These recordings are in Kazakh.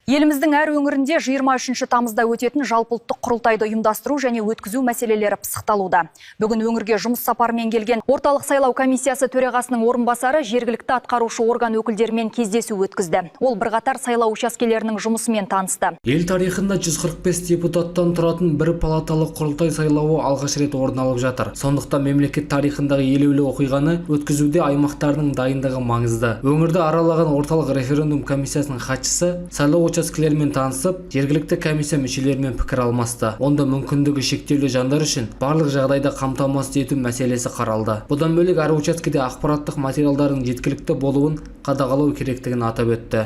Еліміздің әр өңірінде 23 тамызда өтетін жалпыұлттық құрылтайды ұйымдастыру және өткізу мәселелері пысықталуда. Бүгін өңірге жұмыс сапарымен келген орталық сайлау комиссиясы төрағасының орынбасары жергілікті атқарушы орган өкілдерімен кездесу өткізді. Ол бірқатар сайлау учаскелерінің жұмысымен танысты. Ел тарихында 145 депутаттан тұратын бір палаталы құрылтай сайлауы алғаш рет орын алып жатыр. Сондықтан мемлекет тарихындағы елеулі оқиғаны өткізуде аймақтардың дайындығы маңызды. Өңірді аралаған орталық референдум комиссиясының хатшысы сайлау учаскелерімен танысып, жергілікті комиссия мүшелерімен пікір алмасты. Онда мүмкіндігі шектеулі жандар үшін барлық жағдайда қамтамасыз ету мәселесі қаралды. Бұдан бөлек әр учаскеде ақпараттық материалдардың жеткілікті болуын қадағалау керектігін атап өтті.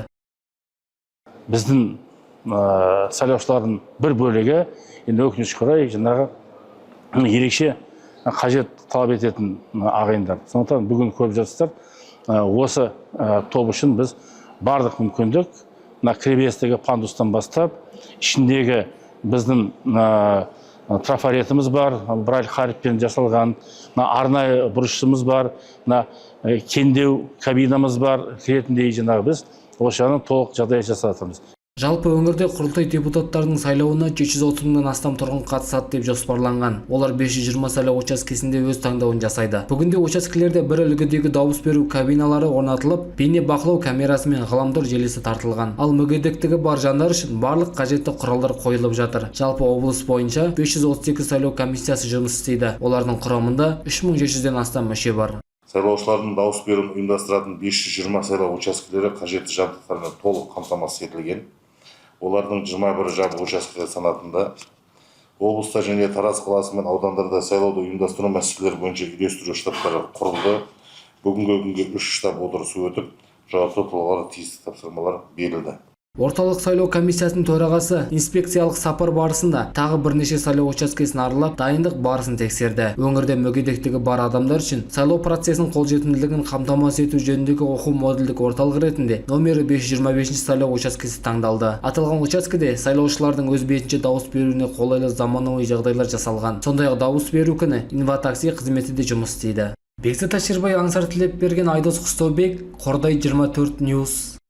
Біздің сайлаушылардың бір бөлігі енді өкінішке орай жаңағы ерекше қажет талап ететін ағайындар. Сондықтан бүгін көріп жатсыздар, осы топ үшін біз барлық мүмкіндік кіреберістегі пандустан бастап, ішіндегі біздің трафаретіміз бар, брайль харіппен жасалған, арнайы бұрышымыз бар, кендеу кабинамыз бар, кіретіндей жаңағы біз осы жағынан толық жағдай жасатырмыз. Жалпы өңірде құрылтай депутаттарының сайлауына 430-нан астам тұрғын қатысады деп жоспарланған. Олар 520 сайлау учаскесінде өз таңдауын жасайды. Бүгінде учаскелерде бір үлгідегі дауыс беру кабиналары орнатылып, бейне бақылау камерасы мен ғаламтор желісі тартылған. Ал мүгедектігі бар жандар үшін барлық қажетті құралдар қойылып жатыр. Жалпы облыс бойынша 538 сайлау комиссиясы жұмыс істейді. Олардың құрамында 3700-ден астам мүше бар. Сайлаушылардың дауыс беруін ұйымдастыратын 520 сайлау учаскелері қажетті жабдықтармен толық қамтамасыз етілген. Олардың 21 жабық учаскелер санатында облыста және Тараз қаласы мен аудандарда сайлауды ұйымдастыру мәселелері бойынша үйлестіру штабтары құрылды. Бүгінгі күнге 3 штаб отырысы өтіп, жауапты тұлғаларға тиісті тапсырмалар берілді. Орталық сайлау комиссиясының төрағасы инспекциялық сапар барысында тағы бірнеше сайлау учаскесін аралап, дайындық барысын тексерді. Өңірде мүгедектігі бар адамдар үшін сайлау процесінің қолжетімділігін қамтамасыз ету жөніндегі оқу модульдік орталық ретінде номері 525 сайлау учаскесі таңдалды. Аталған учаскеде сайлаушылардың өз бетінше дауыс беруіне қолайлы заманауи жағдайлар жасалған. Сондай-ақ дауыс беру күні инватакси қызметі де жұмыс істейді. Бексат Аширбай, Аңсар Тілепберген, Айдос Құстаубек, Қордай 24 News.